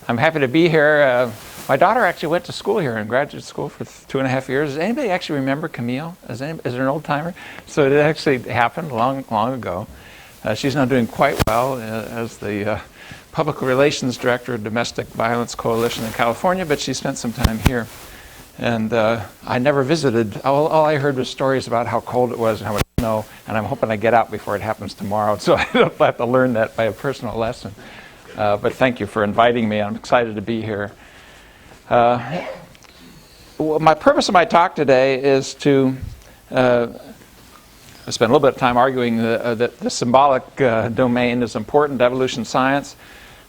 I'm happy to be here. My daughter actually went to school here in graduate school for 2.5 years. Does anybody actually remember Camille? Is there an old timer? So it actually happened long ago. She's now doing quite well as the Public Relations Director of Domestic Violence Coalition in California, but she spent some time here. And I never visited. All I heard was stories about how cold it was and how much snow, and I'm hoping I get out before it happens tomorrow, so I don't have to learn that by a personal lesson. But thank you for inviting me. I'm excited to be here. Well, my purpose of my talk today is to spend a little bit of time arguing that the symbolic domain is important to evolution science.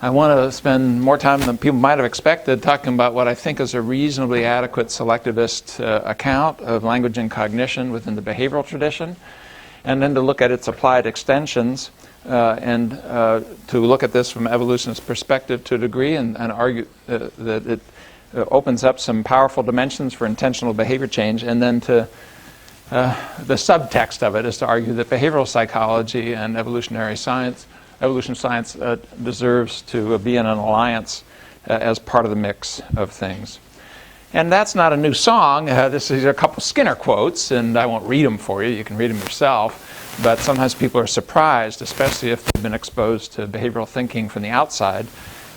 I want to spend more time than people might have expected talking about what I think is a reasonably adequate selectivist account of language and cognition within the behavioral tradition, and then to look at its applied extensions and to look at this from an evolutionist perspective to a degree and argue that it opens up some powerful dimensions for intentional behavior change, and then to the subtext of it is to argue that behavioral psychology and evolution science deserves to be in an alliance as part of the mix of things. And that's not a new song. These are a couple Skinner quotes, and I won't read them for you. You can read them yourself. But sometimes people are surprised, especially if they've been exposed to behavioral thinking from the outside,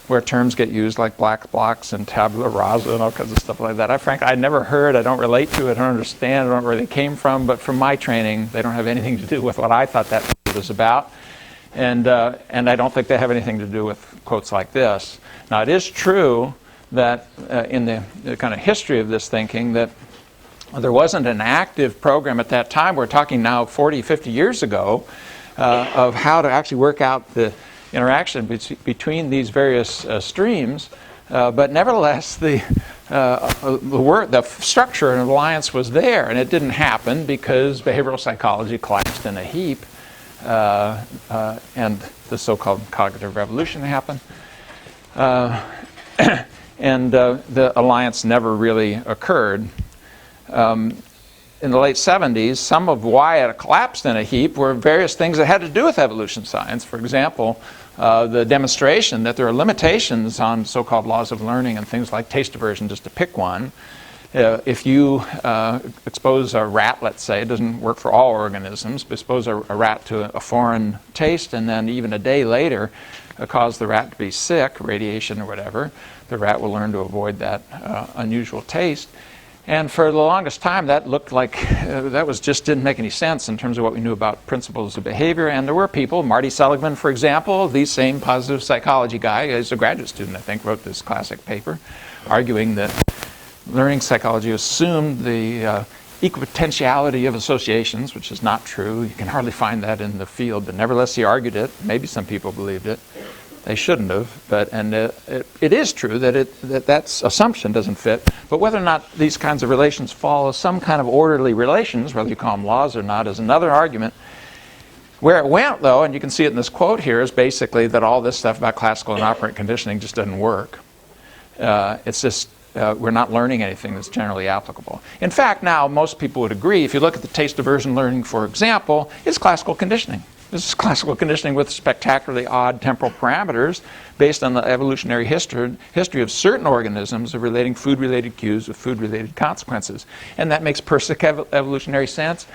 where terms get used like black blocks and tabula rasa and all kinds of stuff like that. Frankly, I never heard, I don't relate to it, I don't understand, I don't know where they came from, but from my training, they don't have anything to do with what I thought that was about. And I don't think they have anything to do with quotes like this. Now, it is true that in the kind of history of this thinking that there wasn't an active program at that time. We're talking now 40, 50 years ago of how to actually work out the interaction between these various streams. But nevertheless, the structure and alliance was there, and it didn't happen because behavioral psychology collapsed in a heap, and the so-called cognitive revolution happened. And the alliance never really occurred. In the late 70s, some of why it collapsed in a heap were various things that had to do with evolution science. For example, the demonstration that there are limitations on so-called laws of learning and things like taste aversion, just to pick one. If you expose a rat, let's say, it doesn't work for all organisms, but expose a rat to a foreign taste and then even a day later cause the rat to be sick, radiation or whatever, the rat will learn to avoid that unusual taste. And for the longest time, that looked like that just didn't make any sense in terms of what we knew about principles of behavior. And there were people, Marty Seligman, for example, the same positive psychology guy, he's a graduate student, I think, wrote this classic paper, arguing that learning psychology assumed the equipotentiality of associations, which is not true. You can hardly find that in the field, but nevertheless, he argued it. Maybe some people believed it. They shouldn't have, and it is true that assumption doesn't fit. But whether or not these kinds of relations follow some kind of orderly relations, whether you call them laws or not, is another argument. Where it went, though, and you can see it in this quote here, is basically that all this stuff about classical and operant conditioning just doesn't work. It's just we're not learning anything that's generally applicable. In fact, now most people would agree. If you look at the taste aversion learning, for example, it's classical conditioning. This is classical conditioning with spectacularly odd temporal parameters based on the evolutionary history of certain organisms of relating food-related cues with food-related consequences. And that makes perfect evolutionary sense.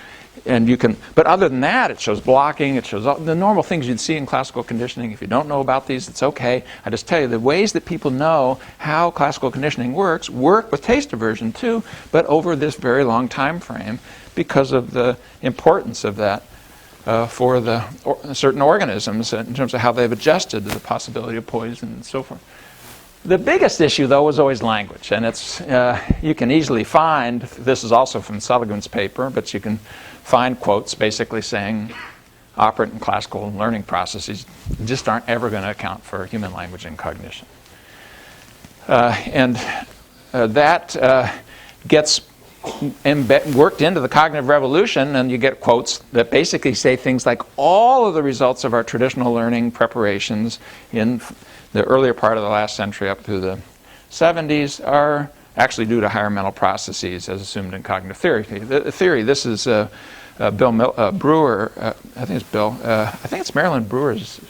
And but other than that, it shows blocking, it shows all the normal things you'd see in classical conditioning. If you don't know about these, it's okay. I just tell you, the ways that people know how classical conditioning work with taste aversion too, but over this very long time frame because of the importance of that. For certain organisms in terms of how they've adjusted to the possibility of poison and so forth. The biggest issue, though, was always language. And it's you can easily find, this is also from Seligman's paper, but you can find quotes basically saying operant and classical learning processes just aren't ever going to account for human language and cognition. That gets worked into the cognitive revolution, and you get quotes that basically say things like all of the results of our traditional learning preparations in the earlier part of the last century up through the 70s are actually due to higher mental processes as assumed in cognitive theory. This is Bill Brewer, I think it's Bill, I think it's Marilyn Brewer's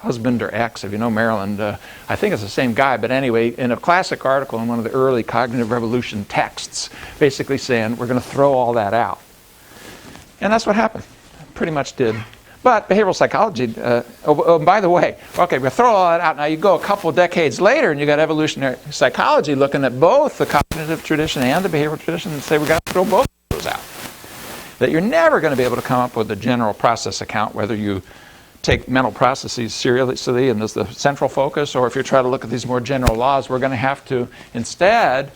Husband or X, if you know Maryland. I think it's the same guy, but anyway, in a classic article in one of the early cognitive revolution texts, basically saying we're going to throw all that out. And that's what happened. Pretty much did. But behavioral psychology, by the way, okay, we'll throw all that out. Now you go a couple of decades later and you got evolutionary psychology looking at both the cognitive tradition and the behavioral tradition and say we've got to throw both of those out. That you're never going to be able to come up with a general process account, whether you take mental processes seriously and as the central focus, or if you try to look at these more general laws, we're going to have to instead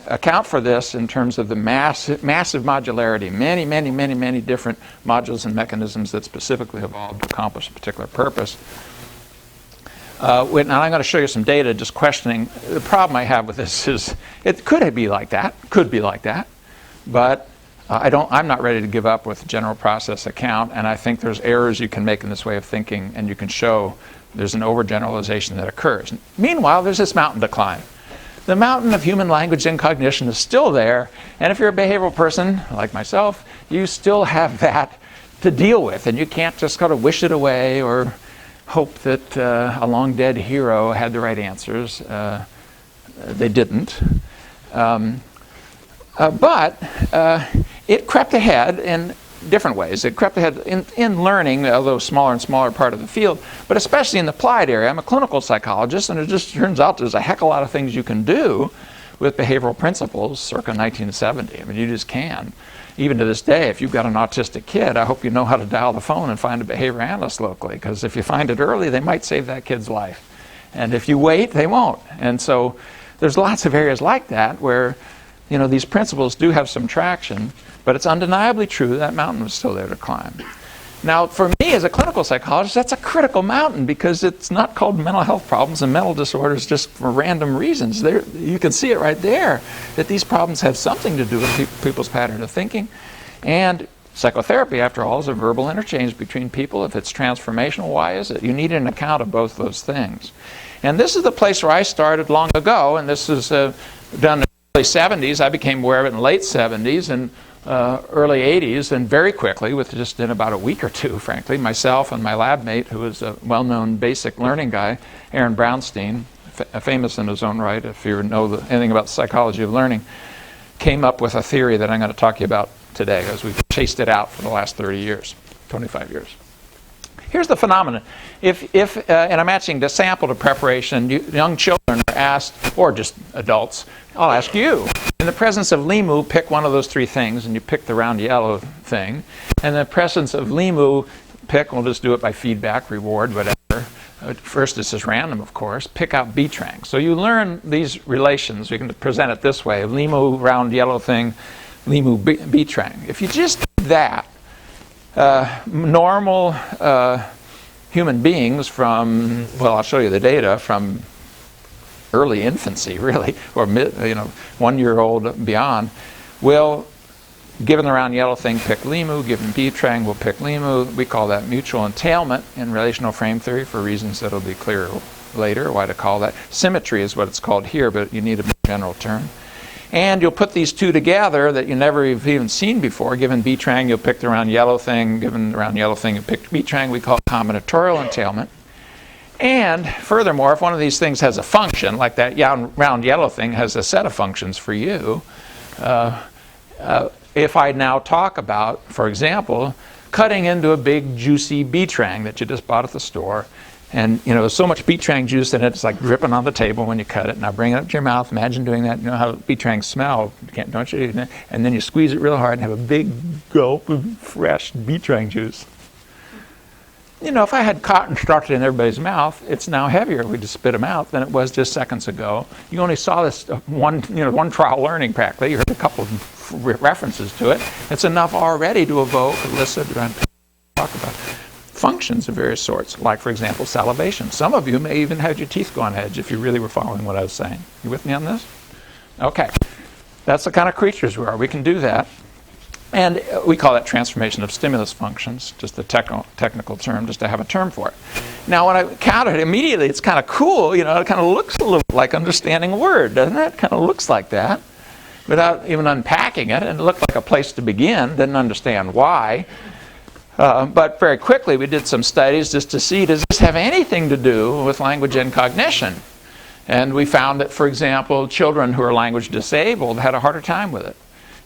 account for this in terms of the massive modularity, many different modules and mechanisms that specifically evolved to accomplish a particular purpose. Now I'm going to show you some data just questioning. The problem I have with this is it could be like that, but I'm not ready to give up with general process account, and I think there's errors you can make in this way of thinking, and you can show there's an overgeneralization that occurs. Meanwhile, there's this mountain to climb. The mountain of human language and cognition is still there, and if you're a behavioral person like myself, you still have that to deal with, and you can't just kind of wish it away or hope that a long dead hero had the right answers. They didn't. But it crept ahead in different ways. It crept ahead in learning, although smaller and smaller part of the field, but especially in the applied area. I'm a clinical psychologist, and it just turns out there's a heck of a lot of things you can do with behavioral principles circa 1970. I mean, you just can. Even to this day, if you've got an autistic kid, I hope you know how to dial the phone and find a behavior analyst locally, because if you find it early, they might save that kid's life. And if you wait, they won't. And so there's lots of areas like that where these principles do have some traction, but it's undeniably true that mountain was still there to climb. Now, for me as a clinical psychologist, that's a critical mountain because it's not called mental health problems and mental disorders just for random reasons. You can see it right there, that these problems have something to do with people's pattern of thinking. And psychotherapy, after all, is a verbal interchange between people. If it's transformational, why is it? You need an account of both those things. And this is the place where I started long ago, and this is done in the early 70s. I became aware of it in the late 70s and early 80s, and very quickly, in about a week or two, frankly, myself and my lab mate, who is a well-known basic learning guy, Aaron Brownstein, famous in his own right, if you know anything about the psychology of learning, came up with a theory that I'm going to talk to you about today, as we've chased it out for the last 30 years, 25 years. Here's the phenomenon. If and I'm matching the sample to preparation, young children are asked, or just adults, I'll ask you, in the presence of limu, pick one of those three things, and you pick the round yellow thing. And in the presence of limu, we'll just do it by feedback, reward, whatever. First, this is random, of course. Pick out B-Trang. So you learn these relations. We can present it this way. Limu, round yellow thing, limu, B-Trang. If you just do that, normal human beings from, I'll show you the data, from early infancy, really, or 1 year old beyond, will, given the round yellow thing, pick limu. Given B-Trang, we'll pick limu. We call that mutual entailment in relational frame theory for reasons that'll be clear later, why to call that. Symmetry is what it's called here, but you need a more general term. And you'll put these two together that you never have even seen before. Given B-Trang, you'll pick the round yellow thing. Given the round yellow thing, you pick B-Trang. We call it combinatorial entailment. And furthermore, if one of these things has a function, like that round yellow thing has a set of functions for you, if I now talk about, for example, cutting into a big juicy B-Trang that you just bought at the store, and there's so much B-Trang juice in it, it's like dripping on the table when you cut it. Now bring it up to your mouth. Imagine doing that. You know how B-Trang smell, don't you? And then you squeeze it real hard and have a big gulp of fresh B-Trang juice. If I had cotton started in everybody's mouth, it's now heavier. We just spit them out than it was just seconds ago. You only saw this one trial learning practically. You heard a couple of references to it. It's enough already to evoke, elicit, and talk about functions of various sorts, like, for example, salivation. Some of you may even have your teeth go on edge if you really were following what I was saying. You with me on this? Okay. That's the kind of creatures we are. We can do that. And we call that transformation of stimulus functions, just a technical term, just to have a term for it. Now, when I counted it, immediately it's kind of cool. It kind of looks a little like understanding a word, doesn't it? It kind of looks like that without even unpacking it. And it looked like a place to begin. Didn't understand why. But very quickly we did some studies just to see, does this have anything to do with language and cognition? And we found that, for example, children who are language disabled had a harder time with it.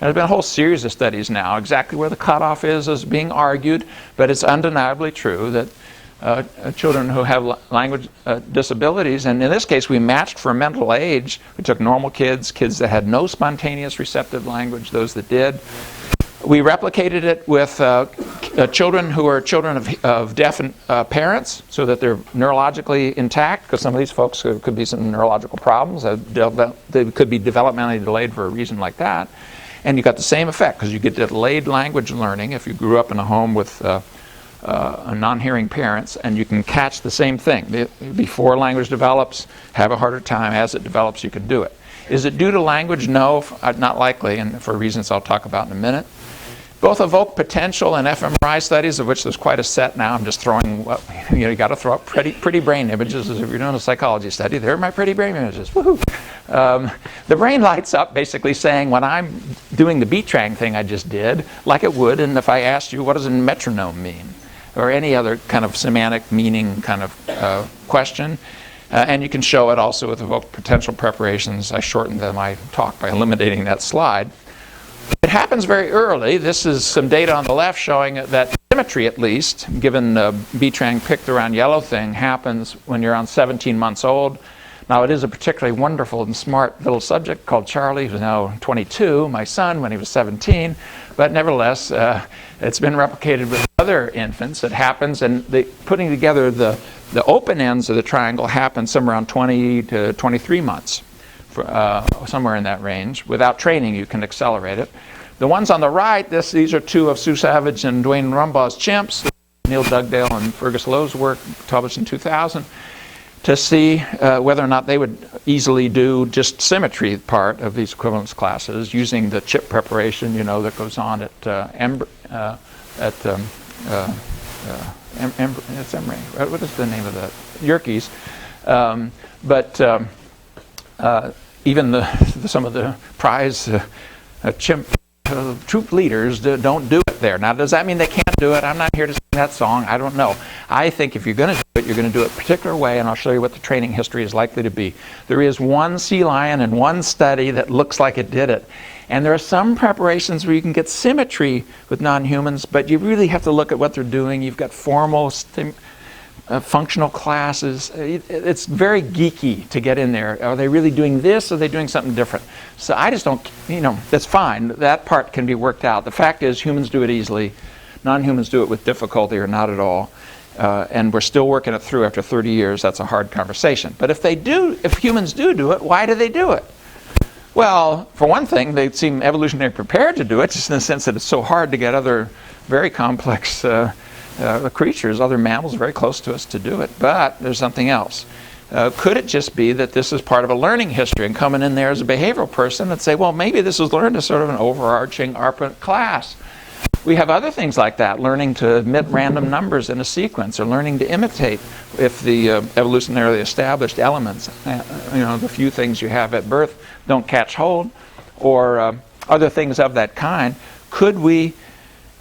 And there's been a whole series of studies now. Exactly where the cutoff is being argued, but it's undeniably true that children who have language disabilities, and in this case we matched for mental age. We took normal kids, kids that had no spontaneous receptive language, those that did. We replicated it with children who are children of deaf parents, so that they're neurologically intact, because some of these folks could be some neurological problems. They could be developmentally delayed for a reason like that. And you got the same effect, because you get delayed language learning if you grew up in a home with non-hearing parents, and you can catch the same thing. Before language develops, have a harder time. As it develops, you can do it. Is it due to language? No, not likely, and for reasons I'll talk about in a minute. Both evoke potential and fMRI studies, of which there's quite a set now. I'm just throwing, you got to throw up pretty brain images as if you're doing a psychology study. There are my pretty brain images. Woohoo! The brain lights up basically saying, when I'm doing the beat-trang thing I just did, like it would, and if I asked you, what does a metronome mean? Or any other kind of semantic meaning kind of question. And you can show it also with evoked potential preparations. I shortened my talk by eliminating that slide. It happens very early. This is some data on the left showing that symmetry, at least, given the B-Trang picked around yellow thing, happens when you're around 17 months old. Now, it is a particularly wonderful and smart little subject called Charlie, who's now 22, my son, when he was 17. But nevertheless, it's been replicated with other infants. It happens, and putting together the open ends of the triangle happens somewhere around 20 to 23 months. Somewhere in that range. Without training, you can accelerate it. The ones on the right, these are two of Sue Savage and Dwayne Rumbaugh's chimps, Neil Dugdale and Fergus Lowe's work, published in 2000, to see whether or not they would easily do just symmetry part of these equivalence classes using the chip preparation, that goes on at it's Emory. What is the name of that? Yerkes. Even some of the prize chimp troop leaders don't do it there. Now, does that mean they can't do it? I'm not here to sing that song. I don't know. I think if you're going to do it, you're going to do it a particular way, and I'll show you what the training history is likely to be. There is one sea lion in one study that looks like it did it. And there are some preparations where you can get symmetry with non-humans, but you really have to look at what they're doing. You've got formal functional classes. It's very geeky to get in there. Are they really doing this, or are they doing something different? So I just don't, that's fine. That part can be worked out. The fact is, humans do it easily. Non-humans do it with difficulty or not at all. And we're still working it through after 30 years. That's a hard conversation. But if humans do it, why do they do it? Well, for one thing, they seem evolutionarily prepared to do it, just in the sense that it's so hard to get other very complex creatures, other mammals very close to us to do it. But there's something else. Could it just be that this is part of a learning history, and coming in there as a behavioral person and say, well, maybe this was learned as sort of an overarching ARPA class. We have other things like that, learning to admit random numbers in a sequence, or learning to imitate if the evolutionarily established elements, the few things you have at birth don't catch hold, or other things of that kind. Could we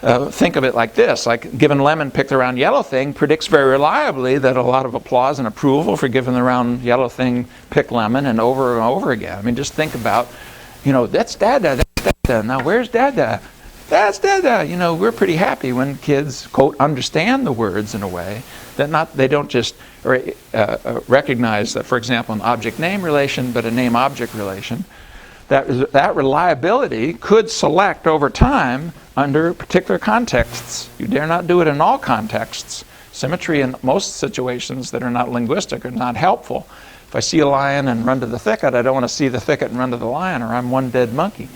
think of it like this, like given lemon picked around yellow thing predicts very reliably that a lot of applause and approval for given the round yellow thing pick lemon and over again. I mean, just think about, that's Dada, that's Dada. Now where's Dada? That's Dada. We're pretty happy when kids, quote, understand the words in a way that they don't just recognize that, for example, an object-name relation, but a name-object relation. That reliability could select over time under particular contexts. You dare not do it in all contexts. Symmetry in most situations that are not linguistic are not helpful. If I see a lion and run to the thicket, I don't want to see the thicket and run to the lion, or I'm one dead monkey.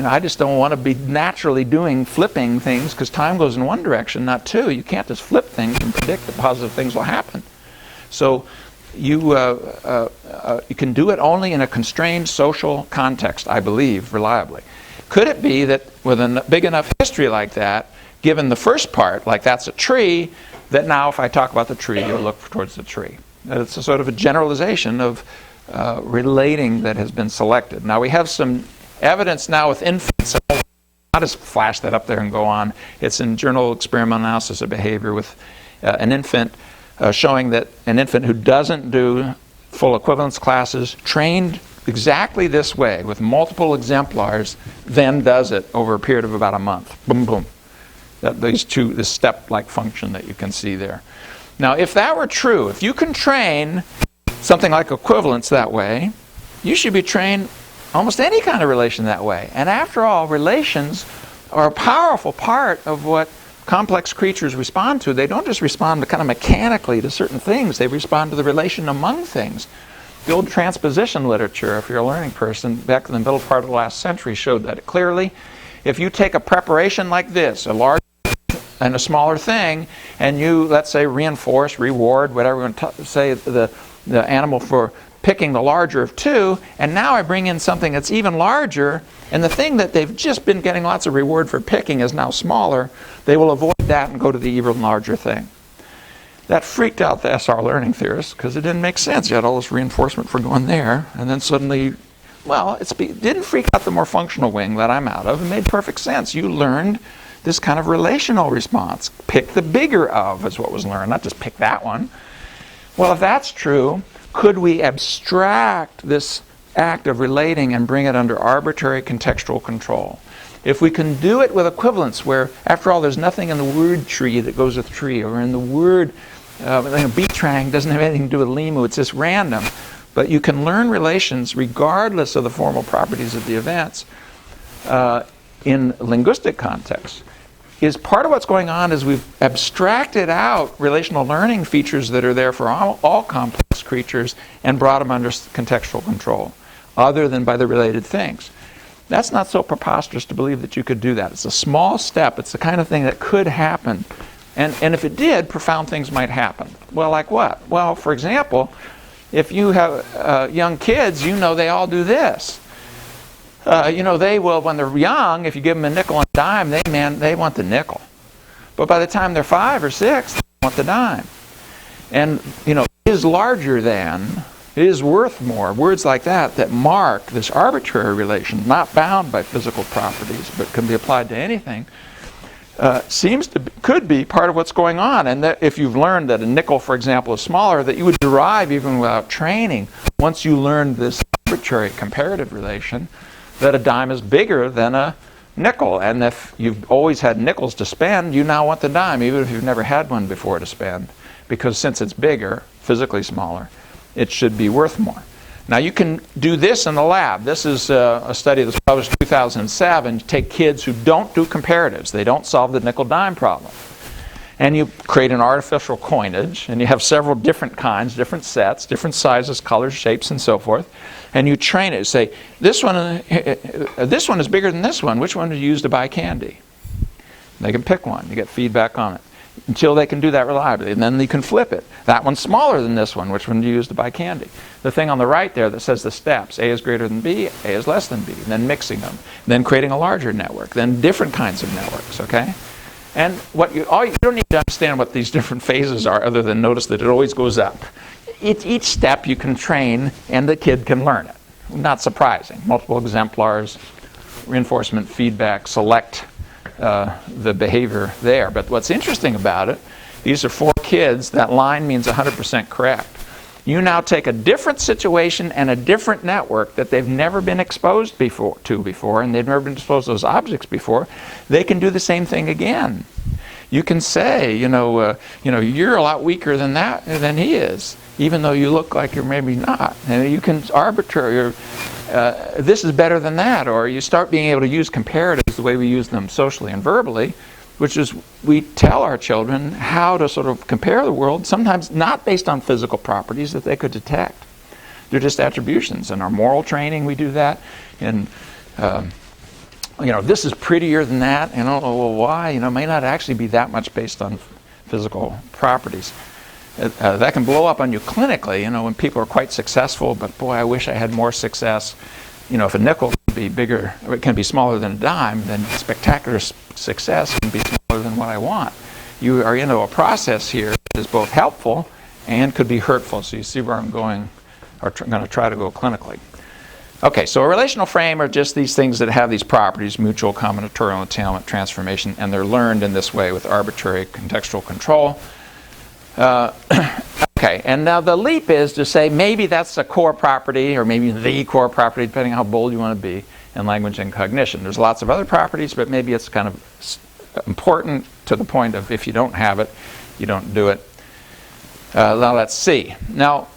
I just don't want to be naturally flipping things, because time goes in one direction, not two. You can't just flip things and predict that positive things will happen. So you can do it only in a constrained social context, I believe, reliably. Could it be that with a big enough history like that, given the first part, like that's a tree, that now if I talk about the tree, you'll look towards the tree? That it's a sort of a generalization of relating that has been selected. Now we have some evidence now with infants I'll just flash that up there and go on. It's in Journal of Experimental Analysis of Behavior with an infant showing that an infant who doesn't do full equivalence classes, trained exactly this way with multiple exemplars, then does it over a period of about a month. Boom, boom. This step-like function that you can see there. Now, if that were true, if you can train something like equivalence that way, you should be trained almost any kind of relation that way. And after all, relations are a powerful part of what complex creatures respond to. They don't just respond kind of mechanically to certain things. They respond to the relation among things. The old transposition literature, if you're a learning person, back in the middle part of the last century showed that clearly. If you take a preparation like this, a large and a smaller thing, and you, let's say, reinforce, reward, whatever we want to say, the animal for picking the larger of two, and now I bring in something that's even larger, and the thing that they've just been getting lots of reward for picking is now smaller, they will avoid that and go to the even larger thing. That freaked out the SR learning theorists because it didn't make sense. You had all this reinforcement for going there, and then suddenly, well, it didn't freak out the more functional wing that I'm out of. It made perfect sense. You learned this kind of relational response. Pick the bigger of is what was learned, not just pick that one. Well, if that's true, could we abstract this act of relating and bring it under arbitrary contextual control? If we can do it with equivalence, where, after all, there's nothing in the word tree that goes with tree, or in the word beatrang doesn't have anything to do with limu, it's just random. But you can learn relations regardless of the formal properties of the events in linguistic context. Is part of what's going on is we've abstracted out relational learning features that are there for all complex creatures and brought them under contextual control, other than by the related things. That's not so preposterous to believe that you could do that. It's a small step. It's the kind of thing that could happen. And if it did, profound things might happen. Well, like what? Well, for example, if you have young kids, you know they all do this. They will, when they're young, if you give them a nickel and a dime, they want the nickel. But by the time they're 5 or 6, they want the dime. And, is larger than, it is worth more. Words like that mark this arbitrary relation, not bound by physical properties, but can be applied to anything, could be part of what's going on. And that if you've learned that a nickel, for example, is smaller, that you would derive, even without training, once you learned this arbitrary comparative relation, that a dime is bigger than a nickel. And if you've always had nickels to spend, you now want the dime, even if you've never had one before to spend. Because since it's bigger, physically smaller, it should be worth more. Now you can do this in the lab. This is a study that's published in 2007. You take kids who don't do comparatives. They don't solve the nickel-dime problem. And you create an artificial coinage, and you have several different kinds, different sets, different sizes, colors, shapes, and so forth. And you train it. Say, this one is bigger than this one. Which one did you use to buy candy? They can pick one. You get feedback on it until they can do that reliably. And then you can flip it. That one's smaller than this one. Which one do you use to buy candy? The thing on the right there that says the steps. A is greater than B, A is less than B. Then mixing them. Then creating a larger network. Then different kinds of networks, okay? And you don't need to understand what these different phases are other than notice that it always goes up. Each step you can train and the kid can learn it. Not surprising. Multiple exemplars, reinforcement, feedback, select the behavior there. But what's interesting about it, these are 4 kids. That line means 100% correct. You now take a different situation and a different network that they've never been exposed to before, and they've never been exposed to those objects before. They can do the same thing again. You can say, you're a lot weaker than he is, even though you look like you're maybe not. And you can arbitrary, this is better than that, or you start being able to use comparatives the way we use them socially and verbally, which is we tell our children how to sort of compare the world, sometimes not based on physical properties that they could detect. They're just attributions. In our moral training, we do that. And, this is prettier than that. And, well, why? It may not actually be that much based on physical properties. That can blow up on you clinically, when people are quite successful, but boy, I wish I had more success. If a nickel can be bigger, or it can be smaller than a dime, then spectacular success can be smaller than what I want. You are into a process here that is both helpful and could be hurtful. So you see where I'm going, or going to try to go clinically. Okay, so a relational frame are just these things that have these properties, mutual, combinatorial, entailment, transformation, and they're learned in this way with arbitrary contextual control. Okay, and now the leap is to say maybe that's a core property, or maybe the core property, depending on how bold you want to be, in language and cognition. There's lots of other properties, but maybe it's kind of important to the point of if you don't have it, you don't do it. Now let's see. Now,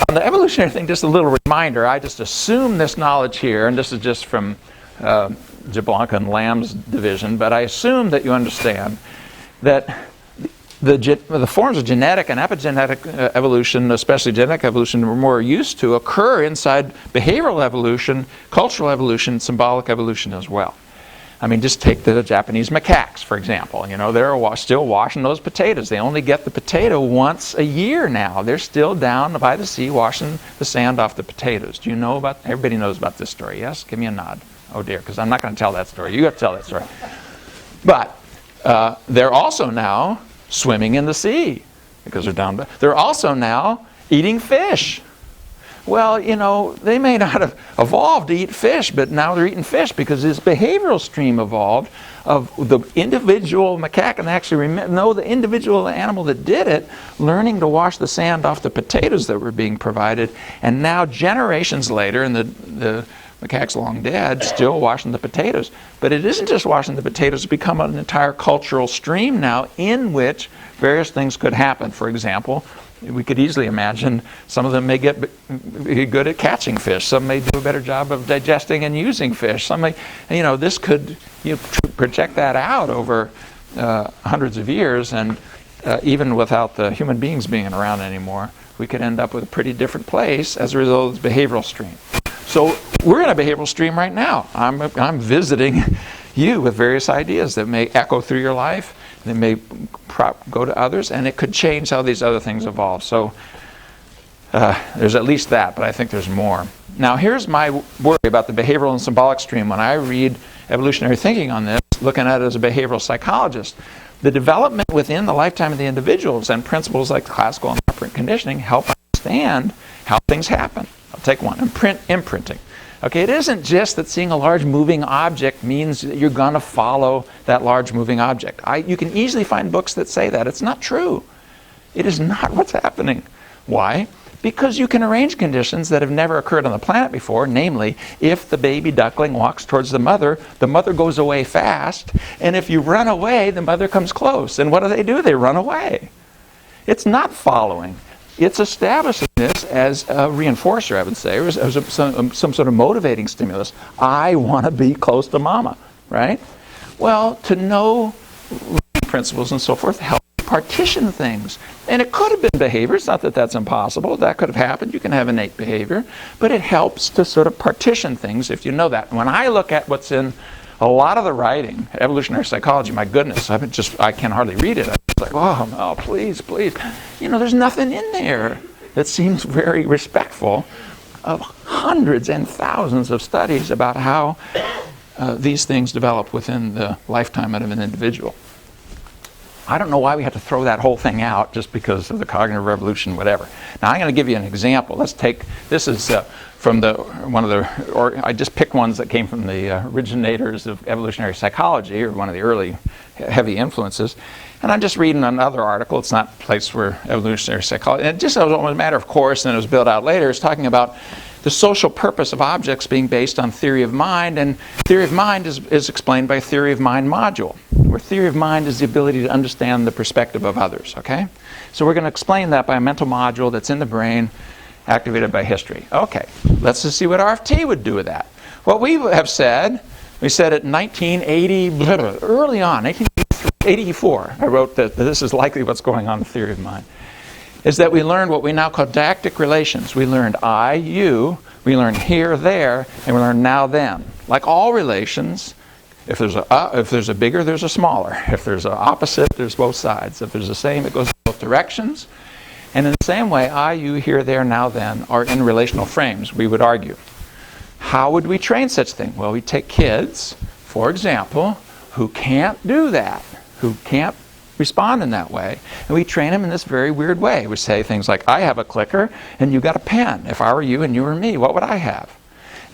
on the evolutionary thing, just a little reminder, I just assume this knowledge here, and this is just from Jablonka and Lamb's division, but I assume that you understand that the forms of genetic and epigenetic evolution, especially genetic evolution, we're more used to occur inside behavioral evolution, cultural evolution, symbolic evolution as well. I mean, just take the Japanese macaques, for example. You know, they're still washing those potatoes. They only get the potato once a year now. They're still down by the sea washing the sand off the potatoes. Do you know about, everybody knows about this story, yes? Give me a nod. Oh dear, because I'm not going to tell that story. You got to tell that story. But they're also now swimming in the sea because they're down by. They're also now eating fish. Well, you know, they may not have evolved to eat fish, but now they're eating fish because this behavioral stream evolved of the individual macaque, and they actually know the individual animal that did it, learning to wash the sand off the potatoes that were being provided, and now generations later, and the macaque's long dead, still washing the potatoes. But it isn't just washing the potatoes, it's become an entire cultural stream now in which various things could happen. For example, we could easily imagine some of them may be good at catching fish. Some may do a better job of digesting and using fish. Some may, you know, this could, you project that out over hundreds of years, and even without the human beings being around anymore, we could end up with a pretty different place as a result of this behavioral stream. So we're in a behavioral stream right now. I'm visiting you with various ideas that may echo through your life. They may go to others, and it could change how these other things evolve. So there's at least that, but I think there's more. Now here's my worry about the behavioral and symbolic stream when I read evolutionary thinking on this, looking at it as a behavioral psychologist. The development within the lifetime of the individuals and principles like classical and operant conditioning help understand how things happen. I'll take one, imprinting. Okay, it isn't just that seeing a large moving object means that you're going to follow that large moving object. You can easily find books that say that. It's not true. It is not what's happening. Why? Because you can arrange conditions that have never occurred on the planet before, namely, if the baby duckling walks towards the mother goes away fast, and if you run away, the mother comes close. And what do? They run away. It's not following. It's establishing this as a reinforcer, I would say, or as some sort of motivating stimulus. I want to be close to mama, right? Well, to know principles and so forth help partition things. And it could have been behavior. It's not that that's impossible. That could have happened. You can have innate behavior. But it helps to sort of partition things if you know that. When I look at what's in a lot of the writing, evolutionary psychology, my goodness, I can hardly read it. Like, oh, no, please. You know, there's nothing in there that seems very respectful of hundreds and thousands of studies about how these things develop within the lifetime of an individual. I don't know why we have to throw that whole thing out just because of the cognitive revolution, whatever. Now, I'm going to give you an example. Let's take, this is from I just picked ones that came from the originators of evolutionary psychology, or one of the early heavy influences. And I'm just reading another article. It's not a place where evolutionary psychology, and it just was a matter of course, and it was built out later. It's talking about the social purpose of objects being based on theory of mind, and theory of mind is explained by theory of mind module, where theory of mind is the ability to understand the perspective of others, okay? So we're going to explain that by a mental module that's in the brain, activated by history. Okay, let's just see what RFT would do with that. What we have said, we said at 1980, early on, 1884, I wrote that this is likely what's going on in theory of mind, is that we learned what we now call didactic relations. We learned I, you, we learned here, there, and we learned now, then. Like all relations, if there's a bigger, there's a smaller. If there's an opposite, there's both sides. If there's the same, it goes in both directions. And in the same way, I, you, here, there, now, then are in relational frames, we would argue. How would we train such thing? Well, we take kids, for example, who can't do that, who can't respond in that way, and we train them in this very weird way. We say things like, I have a clicker and you got a pen. If I were you and you were me, what would I have?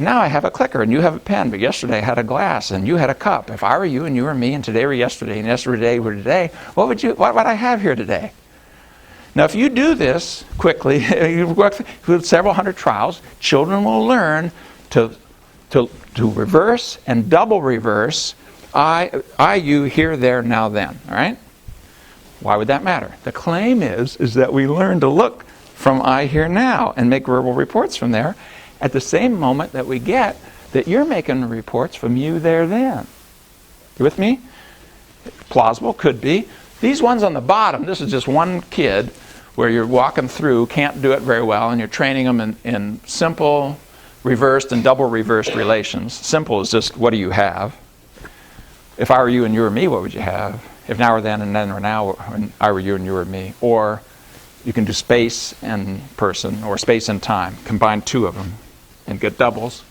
Now I have a clicker and you have a pen, but yesterday I had a glass and you had a cup. If I were you and you were me and today were yesterday and yesterday were today, what would I have here today? Now if you do this quickly, you work through several hundred trials, children will learn to reverse and double reverse I, you, here, there, now, then. All right? Why would that matter? The claim is that we learn to look from I, here, now and make verbal reports from there at the same moment that we get that you're making reports from you, there, then. You with me? Plausible, could be. These ones on the bottom, this is just one kid where you're walking through, can't do it very well, and you're training them in simple, reversed, and double reversed relations. Simple is just, what do you have? If I were you and you were me, what would you have? If now or then and then or now, when I were you and you were me. Or you can do space and person, or space and time. Combine two of them and get doubles.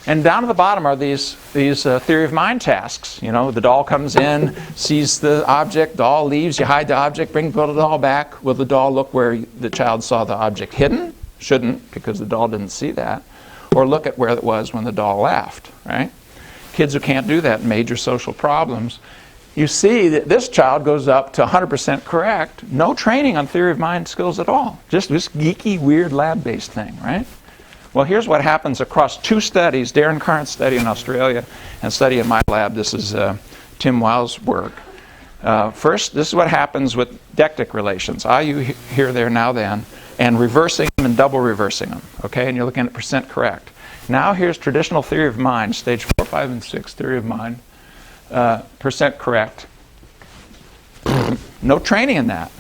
And down at the bottom are these theory of mind tasks. You know, the doll comes in, sees the object, doll leaves, you hide the object, bring the doll back. Will the doll look where the child saw the object hidden? Shouldn't, because the doll didn't see that. Or look at where it was when the doll left, right? Kids who can't do that, major social problems. You see that this child goes up to 100% correct. No training on theory of mind skills at all. Just this geeky, weird lab-based thing, right? Well, here's what happens across two studies, Darren Carn's study in Australia and study in my lab. This is Tim Wow's work. First, this is what happens with deictic relations. I, you, here, there, now, then, and reversing them and double reversing them, okay? And you're looking at percent correct. Now here's traditional theory of mind, stage 4, 5, and 6 theory of mind, percent correct. No training in that.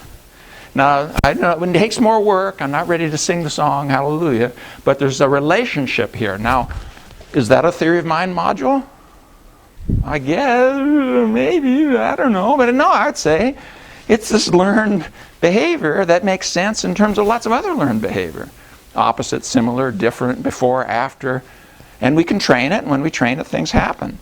Now, I know it takes more work. I'm not ready to sing the song, hallelujah, but there's a relationship here. Now, is that a theory of mind module? I guess, maybe, I don't know, but no, I'd say it's this learned behavior that makes sense in terms of lots of other learned behavior. Opposite, similar, different, before, after, and we can train it, and when we train it, things happen.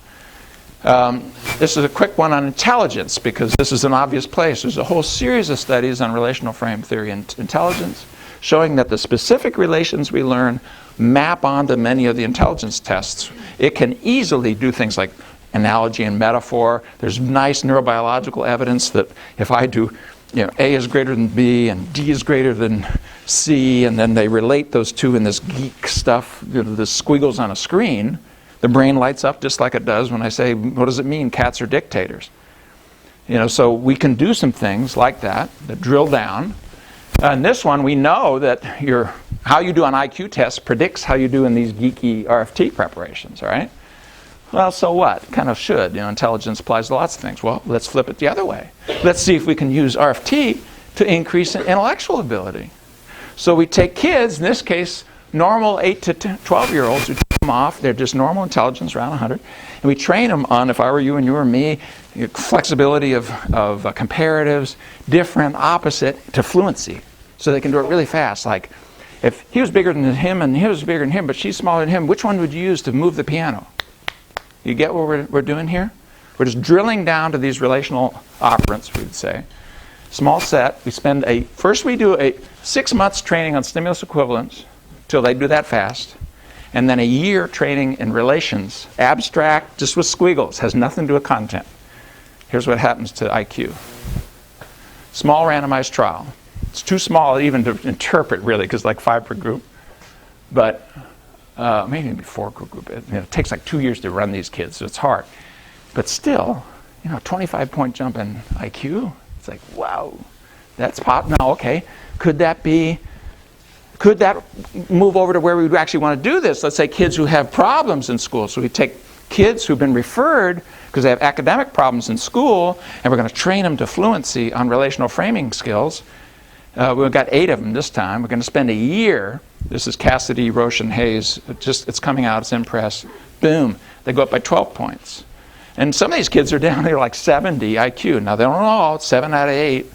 This is a quick one on intelligence, because this is an obvious place. There's a whole series of studies on relational frame theory and intelligence, showing that the specific relations we learn map onto many of the intelligence tests. It can easily do things like analogy and metaphor. There's nice neurobiological evidence that if I do, A is greater than B and D is greater than C, and then they relate those two in this geek stuff, the squiggles on a screen, the brain lights up just like it does when I say, what does it mean, cats are dictators? So we can do some things like that drill down. In this one, we know that how you do on IQ tests predicts how you do in these geeky RFT preparations, all right? Well, so what? Kind of should. Intelligence applies to lots of things. Well, let's flip it the other way. Let's see if we can use RFT to increase intellectual ability. So we take kids, in this case, normal 8 to 12-year-olds, we take them off, they're just normal intelligence, around 100, and we train them on, if I were you and you were me, flexibility of comparatives, different, opposite, to fluency. So they can do it really fast. Like, if he was bigger than him and he was bigger than him, but she's smaller than him, which one would you use to move the piano? You get what we're doing here? We're just drilling down to these relational operands, we would say. Small set. First we do a 6 months training on stimulus equivalence, till they do that fast. And then a year training in relations, abstract, just with squiggles, has nothing to do with content. Here's what happens to IQ. Small randomized trial. It's too small even to interpret, really, because like 5 per group. But maybe 4 per group. It takes like 2 years to run these kids, so it's hard. But still, 25-point jump in IQ. It's like, wow, that's pop. Now, okay, could that move over to where we would actually want to do this? Let's say kids who have problems in school. So we take kids who've been referred because they have academic problems in school, and we're going to train them to fluency on relational framing skills. We've got 8 of them this time. We're going to spend a year. This is Cassidy, Roche, and Hayes. It's coming out. It's in press. Boom. They go up by 12 points. And some of these kids are down there like 70 IQ. Now, they don't know all. It's 7 out of 8.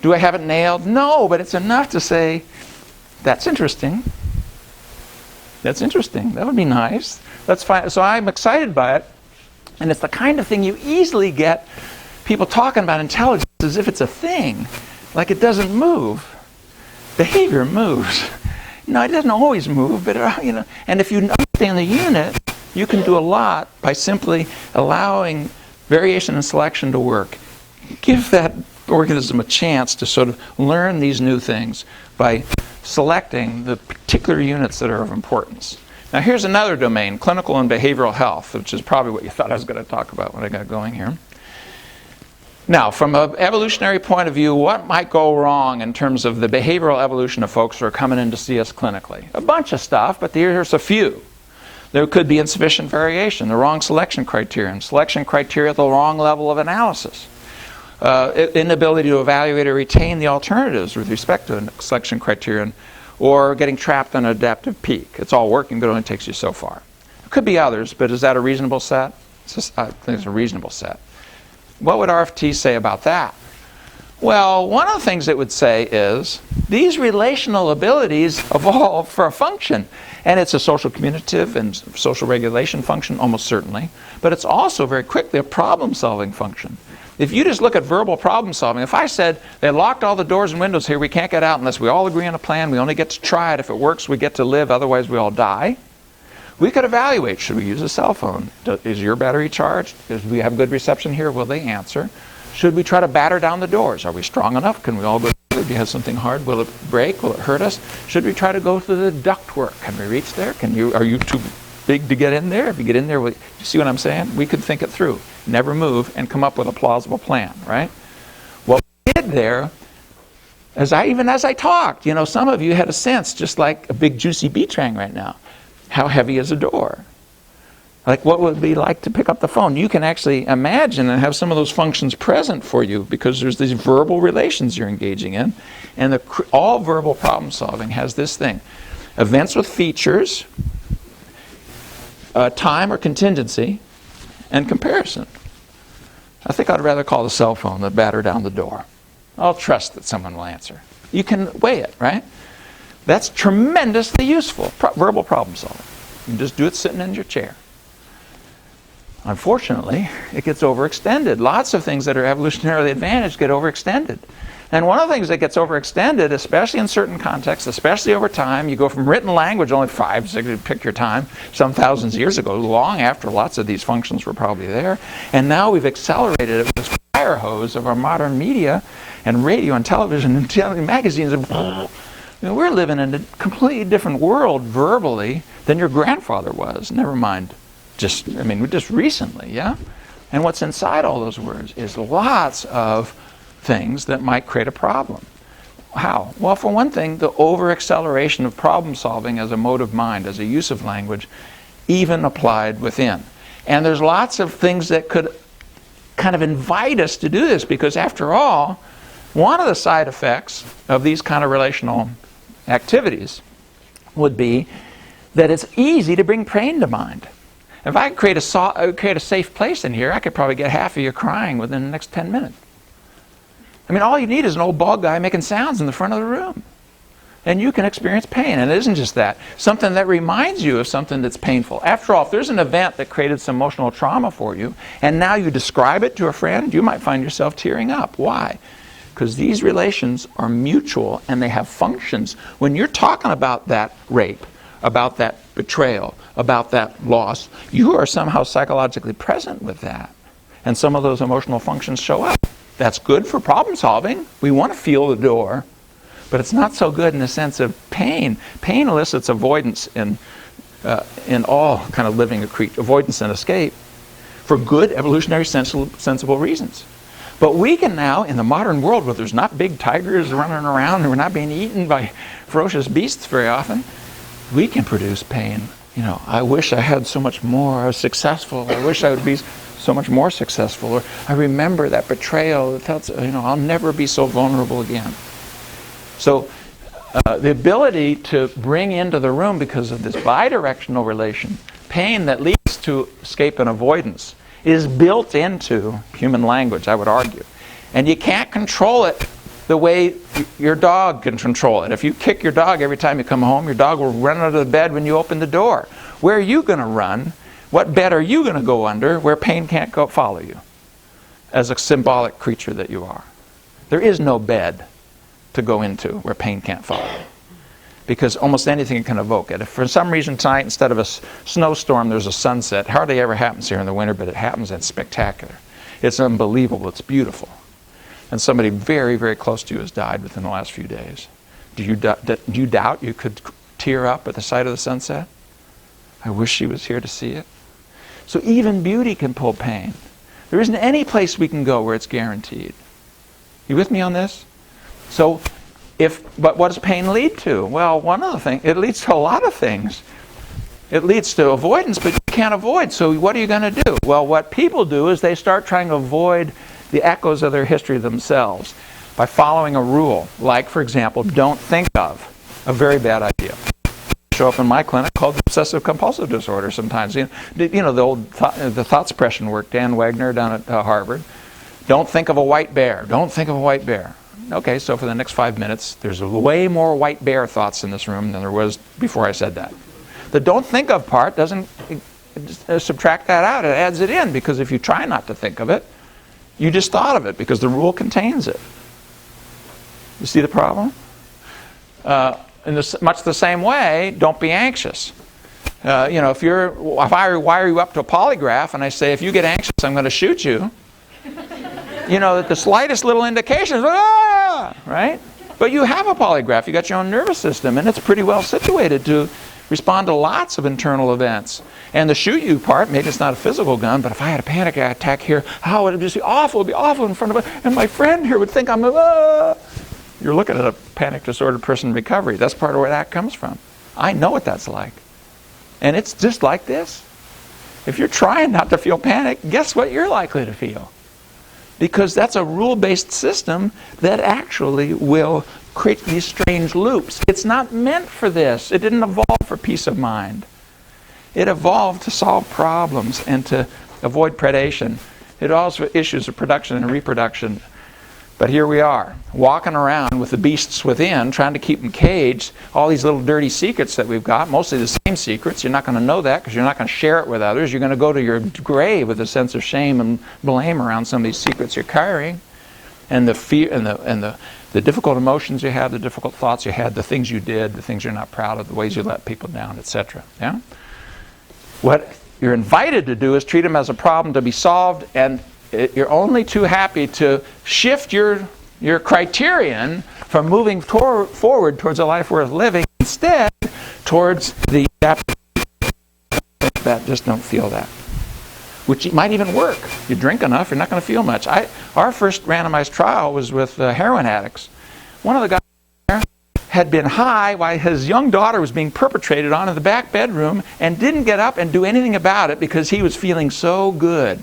Do I have it nailed? No, but it's enough to say, that's interesting. That's interesting. That would be nice. That's fine. So I'm excited by it. And it's the kind of thing you easily get people talking about intelligence as if it's a thing. Like it doesn't move. Behavior moves. It doesn't always move, but and if you understand understand the unit, you can do a lot by simply allowing variation and selection to work. Give that organism a chance to sort of learn these new things by selecting the particular units that are of importance. Now here's another domain, clinical and behavioral health, which is probably what you thought I was going to talk about when I got going here. Now, from an evolutionary point of view, what might go wrong in terms of the behavioral evolution of folks who are coming in to see us clinically? A bunch of stuff, but here's a few. There could be insufficient variation, the wrong selection criterion at the wrong level of analysis, inability to evaluate or retain the alternatives with respect to a selection criterion, or getting trapped on an adaptive peak. It's all working, but it only takes you so far. There could be others, but is that a reasonable set? I think it's a reasonable set. What would RFT say about that? Well, one of the things it would say is these relational abilities evolve for a function. And it's a social commutative and social regulation function, almost certainly. But it's also very quickly a problem-solving function. If you just look at verbal problem solving, if I said they locked all the doors and windows here, we can't get out unless we all agree on a plan, we only get to try it, if it works we get to live, otherwise we all die. We could evaluate, should we use a cell phone? Is your battery charged? Do we have good reception here? Will they answer? Should we try to batter down the doors? Are we strong enough? Can we all go? Do you have something hard? Will it break? Will it hurt us? Should we try to go through the ductwork? Can we reach there? Are you too big to get in there? If you get in there, you see what I'm saying? We could think it through, never move, and come up with a plausible plan, right? What we did there, even as I talked, some of you had a sense, just like a big juicy B-Trang right now. How heavy is a door? Like what would it be like to pick up the phone? You can actually imagine and have some of those functions present for you because there's these verbal relations you're engaging in. And all verbal problem solving has this thing. Events with features, time or contingency, and comparison. I think I'd rather call the cell phone than batter down the door. I'll trust that someone will answer. You can weigh it, right? That's tremendously useful, verbal problem solving. You can just do it sitting in your chair. Unfortunately, it gets overextended. Lots of things that are evolutionarily advantaged get overextended. And one of the things that gets overextended, especially in certain contexts, especially over time, you go from written language, only 5, 6, pick your time, some thousands of years ago, long after lots of these functions were probably there. And now we've accelerated it with this fire hose of our modern media and radio and television and magazines. We're living in a completely different world verbally than your grandfather was. Never mind, just recently, yeah? And what's inside all those words is lots of things that might create a problem. How? Well, for one thing, the over-acceleration of problem solving as a mode of mind, as a use of language, even applied within. And there's lots of things that could kind of invite us to do this because after all, one of the side effects of these kind of relational activities would be that it's easy to bring pain to mind. If I create a safe place in here, I could probably get half of you crying within the next 10 minutes. All you need is an old bald guy making sounds in the front of the room. And you can experience pain. And it isn't just that. Something that reminds you of something that's painful. After all, if there's an event that created some emotional trauma for you, and now you describe it to a friend, you might find yourself tearing up. Why? Because these relations are mutual and they have functions. When you're talking about that rape, about that betrayal, about that loss, you are somehow psychologically present with that. And some of those emotional functions show up. That's good for problem solving. We want to feel the door. But it's not so good in the sense of pain. Pain elicits avoidance in all kind of living creatures, avoidance and escape, for good evolutionary sensible reasons. But we can now, in the modern world where there's not big tigers running around and we're not being eaten by ferocious beasts very often, we can produce pain. I wish I had so much more. I was successful. I wish I would be so much more successful. Or I remember that betrayal. I'll never be so vulnerable again. So the ability to bring into the room, because of this bidirectional relation, pain that leads to escape and avoidance, is built into human language, I would argue. And you can't control it the way your dog can control it. If you kick your dog every time you come home, your dog will run under the bed when you open the door. Where are you going to run? What bed are you going to go under where pain can't go follow you? As a symbolic creature that you are. There is no bed to go into where pain can't follow you. because almost anything can evoke it. If for some reason tonight, instead of a snowstorm, there's a sunset, hardly ever happens here in the winter, but it happens and it's spectacular. It's unbelievable. It's beautiful. And somebody very, very close to you has died within the last few days. Do you doubt you could tear up at the sight of the sunset? I wish she was here to see it. So even beauty can pull pain. There isn't any place we can go where it's guaranteed. You with me on this? So, but what does pain lead to? Well, one of the things, it leads to a lot of things. It leads to avoidance, but you can't avoid. So what are you going to do? Well, what people do is they start trying to avoid the echoes of their history themselves by following a rule. Like, for example, don't think of a very bad idea. Show up in my clinic called obsessive compulsive disorder sometimes. You know the old the thought suppression work, Dan Wagner down at Harvard. Don't think of a white bear. Don't think of a white bear. Okay, so for the next 5 minutes, there's way more white bear thoughts in this room than there was before I said that. The don't think of part doesn't subtract that out. It adds it in, because if you try not to think of it, you just thought of it because the rule contains it. You see the problem? In much the same way, don't be anxious. You know, if I wire you up to a polygraph and I say, if you get anxious, I'm going to shoot you, you know that the slightest little indication is, ah, right? But you have a polygraph. You got your own nervous system, and it's pretty well situated to respond to lots of internal events. And the shoot you part, maybe it's not a physical gun, but if I had a panic attack here, how would it just be awful? It would be awful in front of it, and my friend here would think I'm You're looking at a panic disorder person in recovery. That's part of where that comes from. I know what that's like. And it's just like this. If you're trying not to feel panic, guess what you're likely to feel? Because that's a rule-based system that actually will create these strange loops. It's not meant for this. It didn't evolve for peace of mind. It evolved to solve problems and to avoid predation. It also issues of production and reproduction. But here we are, walking around with the beasts within, trying to keep them caged, all these little dirty secrets that we've got, mostly the same secrets. You're not going to know that because you're not going to share it with others. You're going to go to your grave with a sense of shame and blame around some of these secrets you're carrying. And the fear and the difficult emotions you had, the difficult thoughts you had, the things you did, the things you're not proud of, the ways you let people down, etc. Yeah? What you're invited to do is treat them as a problem to be solved, and you're only too happy to shift your criterion from moving forward towards a life worth living, instead towards the that just don't feel that. Which might even work. You drink enough, you're not going to feel much. Our first randomized trial was with heroin addicts. One of the guys there had been high while his young daughter was being perpetrated on in the back bedroom and didn't get up and do anything about it because he was feeling so good.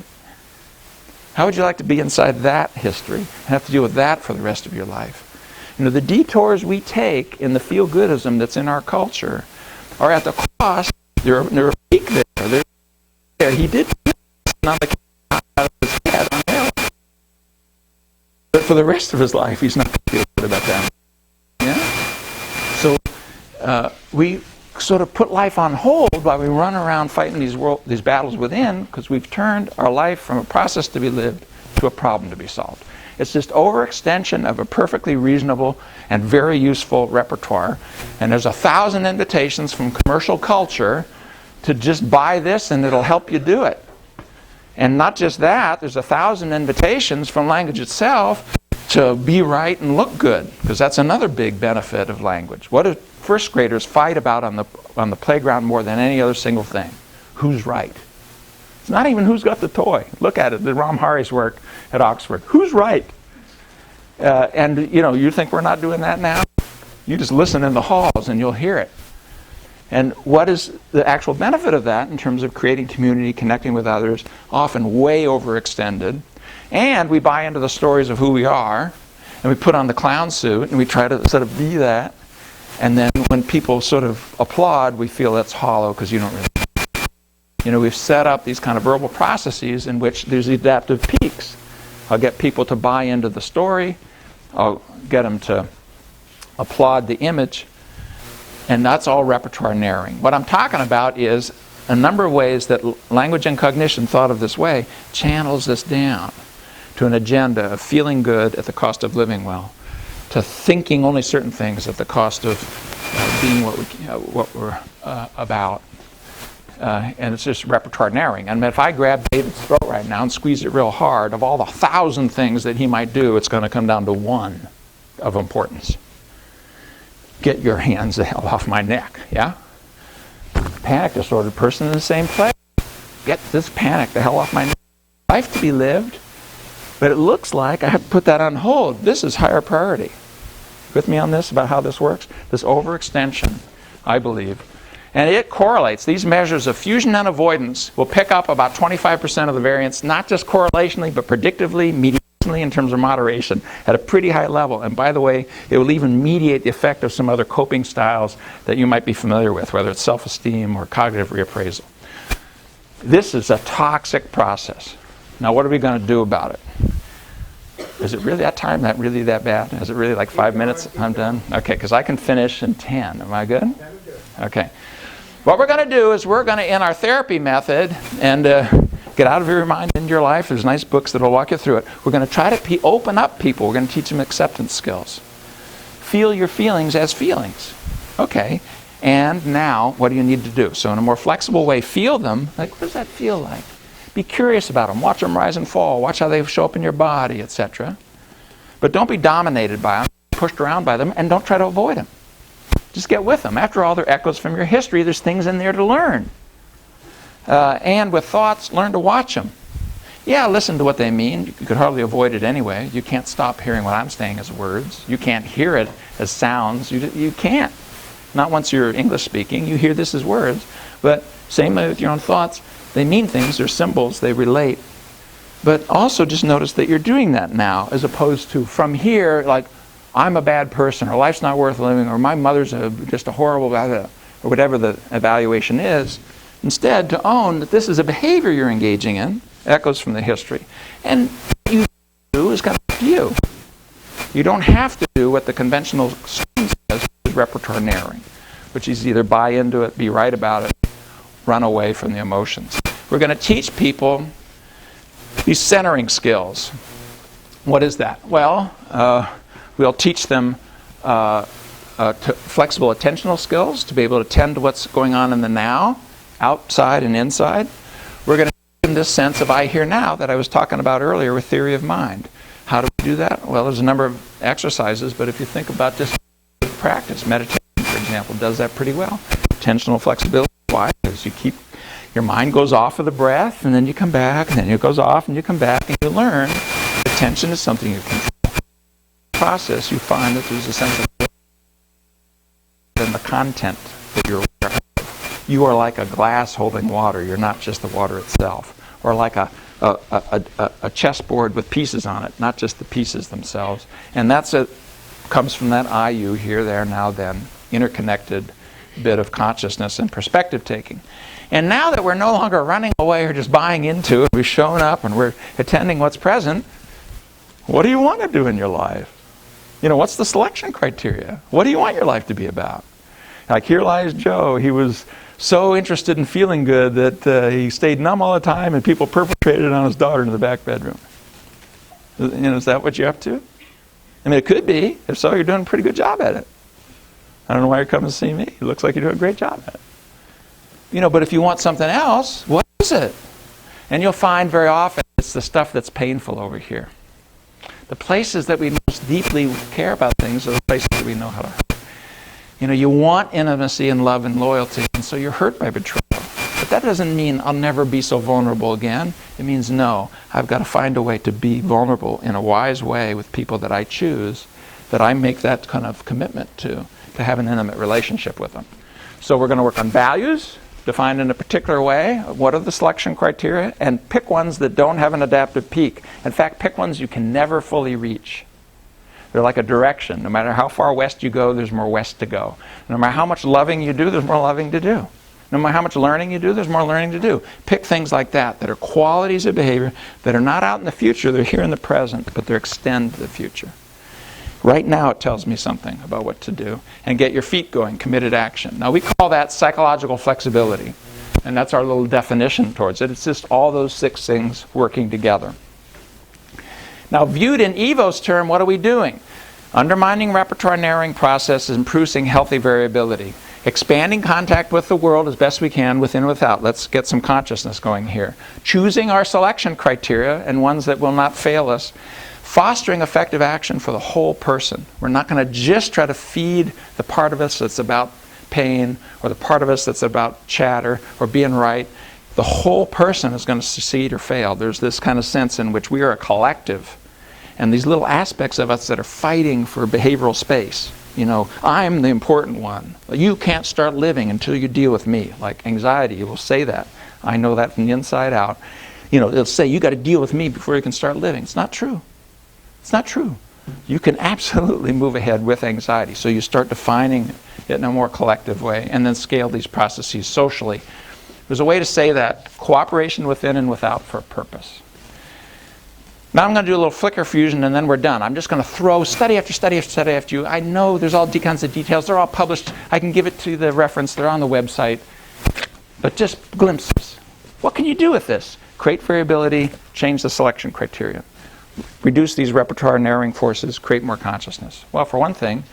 How would you like to be inside that history and have to deal with that for the rest of your life? You know, the detours we take in the feel-goodism that's in our culture are at the cost. They're a peak there. He did not the out of his head on heroin. But for the rest of his life, he's not going to feel good about that. Yeah? So we sort of put life on hold while we run around fighting these battles within, because we've turned our life from a process to be lived to a problem to be solved. It's just overextension of a perfectly reasonable and very useful repertoire. And there's 1,000 invitations from commercial culture to just buy this and it'll help you do it. And not just that, there's 1,000 invitations from language itself to be right and look good, because that's another big benefit of language. What do first graders fight about on the playground more than any other single thing? Who's right? It's not even who's got the toy. Look at it, the Ram Hari's work at Oxford. Who's right? And you know, you think we're not doing that now? You just listen in the halls and you'll hear it. And what is the actual benefit of that in terms of creating community, connecting with others, often way overextended? And we buy into the stories of who we are, and we put on the clown suit, and we try to sort of be that. And then when people sort of applaud, we feel that's hollow because you don't really know. You know, we've set up these kind of verbal processes in which there's adaptive peaks. I'll get people to buy into the story. I'll get them to applaud the image. And that's all repertoire narrowing. What I'm talking about is a number of ways that language and cognition, thought of this way, channels this down to an agenda of feeling good at the cost of living well, to thinking only certain things at the cost of being what we're about. And it's just repertoire narrowing. And if I grab David's throat right now and squeeze it real hard, of all the 1,000 things that he might do, it's going to come down to one of importance. Get your hands the hell off my neck, yeah? Panic disordered person in the same place. Get this panic the hell off my neck. Life to be lived, but it looks like I have to put that on hold. This is higher priority. With me on this about how this works? This overextension, I believe. And it correlates. These measures of fusion and avoidance will pick up about 25% of the variance, not just correlationally, but predictively, mediationally, in terms of moderation, at a pretty high level. And by the way, it will even mediate the effect of some other coping styles that you might be familiar with, whether it's self-esteem or cognitive reappraisal. This is a toxic process. Now, what are we going to do about it? Is it really that time? Really that bad? Is it really like 5 minutes? I'm done? Okay, because I can finish in 10. Am I good? Okay. What we're going to do is we're going to, in our therapy method, and get out of your mind into your life. There's nice books that will walk you through it. We're going to try to open up people. We're going to teach them acceptance skills. Feel your feelings as feelings. Okay. And now, what do you need to do? So in a more flexible way, feel them. Like, what does that feel like? Be curious about them. Watch them rise and fall. Watch how they show up in your body, etc. But don't be dominated by them, pushed around by them, and don't try to avoid them. Just get with them. After all, they're echoes from your history. There's things in there to learn. And with thoughts, learn to watch them. Yeah, listen to what they mean. You could hardly avoid it anyway. You can't stop hearing what I'm saying as words. You can't hear it as sounds. You can't. Not once you're English speaking. You hear this as words. But same with your own thoughts. They mean things. They're symbols. They relate. But also just notice that you're doing that now, as opposed to from here, like, I'm a bad person, or life's not worth living, or my mother's just a horrible, or whatever the evaluation is. Instead, to own that this is a behavior you're engaging in, echoes from the history. And what you do is kind of you. You don't have to do what the conventional scheme says, which is repertoire narrowing, which is either buy into it, be right about it, run away from the emotions. We're going to teach people these centering skills. What is that? Well, we'll teach them flexible attentional skills to be able to tend to what's going on in the now, outside and inside. We're going to teach them this sense of I hear now that I was talking about earlier with theory of mind. How do we do that? Well, there's a number of exercises, but if you think about just practice, meditation, for example, does that pretty well. Attentional flexibility. Why? Because your mind goes off of the breath, and then you come back, and then it goes off, and you come back, and you learn attention is something you control. Process, you find that there's a sense of in the content that you're aware of. You are like a glass holding water. You're not just the water itself. Or like a chessboard with pieces on it, not just the pieces themselves. And comes from that I, you, here, there, now, then, interconnected bit of consciousness and perspective taking. And now that we're no longer running away or just buying into it, we've shown up and we're attending what's present, what do you want to do in your life? What's the selection criteria? What do you want your life to be about? Like, here lies Joe. He was so interested in feeling good that he stayed numb all the time, and people perpetrated it on his daughter in the back bedroom. Is that what you're up to? I mean, it could be. If so, you're doing a pretty good job at it. I don't know why you're coming to see me. It looks like you're doing a great job at it. But if you want something else, what is it? And you'll find very often it's the stuff that's painful over here. The places that we most deeply care about things are the places that we know how to hurt. You want intimacy and love and loyalty, and so you're hurt by betrayal. But that doesn't mean I'll never be so vulnerable again. It means, no, I've got to find a way to be vulnerable in a wise way with people that I choose, that I make that kind of commitment to have an intimate relationship with them. So we're going to work on values, defined in a particular way. What are the selection criteria? And pick ones that don't have an adaptive peak. In fact, pick ones you can never fully reach. They're like a direction. No matter how far west you go, there's more west to go. No matter how much loving you do, there's more loving to do. No matter how much learning you do, there's more learning to do. Pick things like that are qualities of behavior that are not out in the future, they're here in the present, but they extend to the future. Right now it tells me something about what to do. And get your feet going, committed action. Now we call that psychological flexibility. And that's our little definition towards it. It's just all those 6 things working together. Now viewed in EvoS term, what are we doing? Undermining repertoire narrowing process is improving healthy variability. Expanding contact with the world as best we can, within and without. Let's get some consciousness going here. Choosing our selection criteria and ones that will not fail us. Fostering effective action for the whole person. We're not going to just try to feed the part of us that's about pain, or the part of us that's about chatter or being right. The whole person is going to succeed or fail. There's this kind of sense in which we are a collective. And these little aspects of us that are fighting for behavioral space. You know, I'm the important one. You can't start living until you deal with me. Like anxiety will say that. I know that from the inside out. You know, it'll say, you got to deal with me before you can start living. It's not true. It's not true. You can absolutely move ahead with anxiety. So you start defining it in a more collective way and then scale these processes socially. There's a way to say that. Cooperation within and without for a purpose. Now I'm going to do a little flicker fusion and then we're done. I'm just going to throw study after study after study after you. I know there's all kinds of details. They're all published. I can give it to the reference. They're on the website. But just glimpses. What can you do with this? Create variability, change the selection criteria. Reduce these repertoire narrowing forces, create more consciousness. Well, for one thing,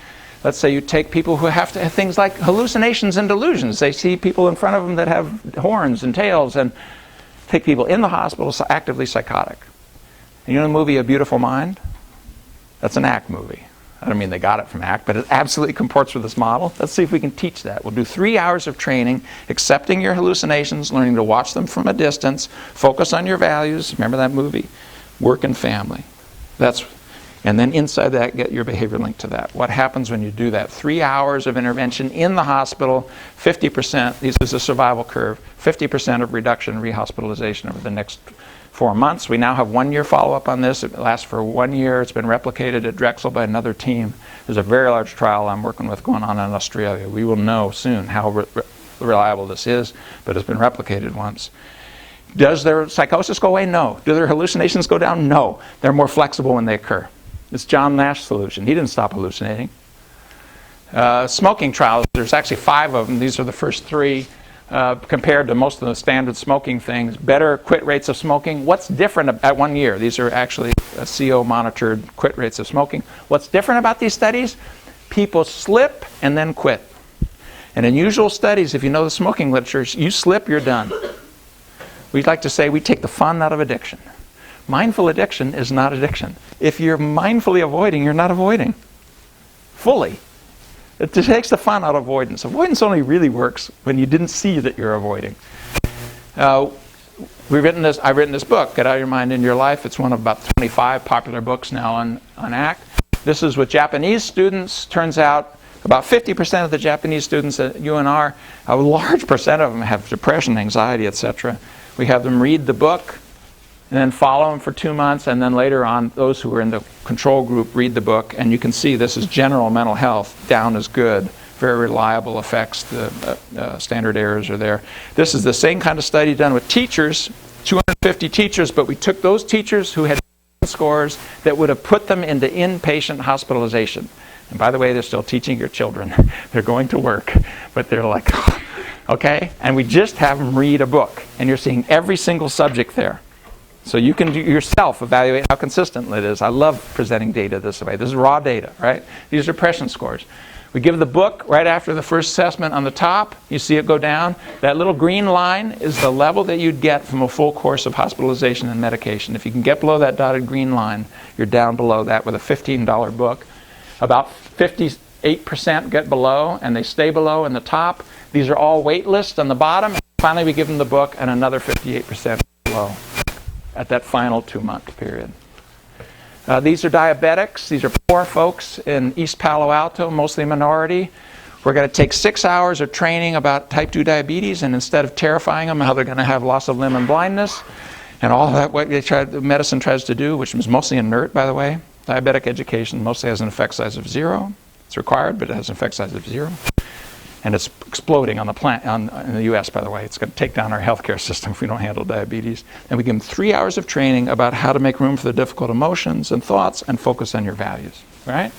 let's say you take people who have to have things like hallucinations and delusions. They see people in front of them that have horns and tails, and take people in the hospital actively psychotic. And you know the movie A Beautiful Mind? That's an ACT movie. I don't mean they got it from ACT, but it absolutely comports with this model. Let's see if we can teach that. We'll do 3 hours of training, accepting your hallucinations, learning to watch them from a distance, focus on your values. Remember that movie? Work and family. And then inside that, get your behavior linked to that. What happens when you do that? 3 hours of intervention in the hospital, 50%, this is a survival curve, 50% of reduction in rehospitalization over the next 4 months. We now have 1 year follow-up on this. It lasts for 1 year. It's been replicated at Drexel by another team. There's a very large trial I'm working with going on in Australia. We will know soon how reliable this is, but it's been replicated once. Does their psychosis go away? No. Do their hallucinations go down? No. They're more flexible when they occur. It's John Nash's solution. He didn't stop hallucinating. Smoking trials, there's actually 5 of them. These are the first 3 compared to most of the standard smoking things. Better quit rates of smoking. What's different at 1 year? These are actually CO monitored quit rates of smoking. What's different about these studies? People slip and then quit. And in usual studies, if you know the smoking literature, you slip, you're done. We'd like to say we take the fun out of addiction. Mindful addiction is not addiction. If you're mindfully avoiding, you're not avoiding. Fully. It takes the fun out of avoidance. Avoidance only really works when you didn't see that you're avoiding. I've written this book, Get Out of Your Mind Into Your Life. It's one of about 25 popular books now on ACT. This is with Japanese students. Turns out about 50% of the Japanese students at UNR, a large percent of them have depression, anxiety, etc. We have them read the book and then follow them for 2 months, and then later on, those who are in the control group read the book, and you can see this is general mental health. Down is good. Very reliable effects. The standard errors are there. This is the same kind of study done with teachers, 250 teachers, but we took those teachers who had scores that would have put them into inpatient hospitalization. And by the way, they're still teaching your children. They're going to work, but they're like, okay? And we just have them read a book, and you're seeing every single subject there. So you can do yourself evaluate how consistent it is. I love presenting data this way. This is raw data, right? These are depression scores. We give the book right after the first assessment on the top. You see it go down. That little green line is the level that you'd get from a full course of hospitalization and medication. If you can get below that dotted green line, you're down below that with a $15 book. About 58% get below, and they stay below in the top. These are all wait lists on the bottom. Finally, we give them the book, and another 58% below at that final 2-month period. These are diabetics. These are poor folks in East Palo Alto, mostly minority. We're going to take 6 hours of training about type 2 diabetes, and instead of terrifying them how they're going to have loss of limb and blindness, and all that what medicine tries to do, which is mostly inert, by the way. Diabetic education mostly has an effect size of 0. It's required, but it has an effect size of 0. And it's exploding on the in the U.S., by the way. It's going to take down our healthcare system if we don't handle diabetes. And we give them 3 hours of training about how to make room for the difficult emotions and thoughts and focus on your values. Right?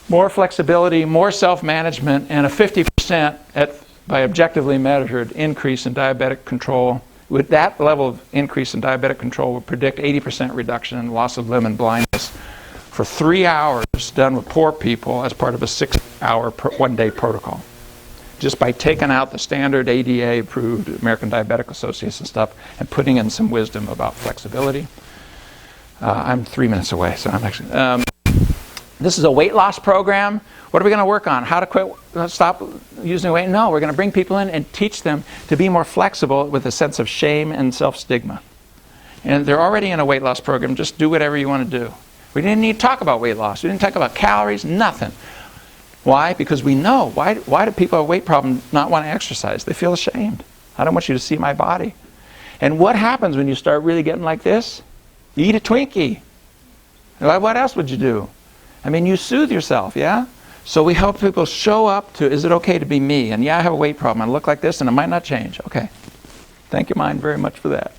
More flexibility, more self-management, and a 50% by objectively measured increase in diabetic control. With that level of increase in diabetic control, would predict 80% reduction in loss of limb and blindness for 3 hours done with poor people as part of a 6-hour one-day protocol. Just by taking out the standard ADA-approved American Diabetic Association stuff and putting in some wisdom about flexibility. I'm 3 minutes away, so I'm actually... this is a weight loss program. What are we going to work on? How to quit, stop using weight? No, we're going to bring people in and teach them to be more flexible with a sense of shame and self-stigma. And they're already in a weight loss program. Just do whatever you want to do. We didn't need to talk about weight loss. We didn't talk about calories, nothing. Why? Because we know. Why do people with weight problems not want to exercise? They feel ashamed. I don't want you to see my body. And what happens when you start really getting like this? You eat a Twinkie. What else would you do? I mean, you soothe yourself, yeah? So we help people show up to, is it okay to be me? And yeah, I have a weight problem. I look like this and it might not change. Okay. Thank you, mind, very much for that.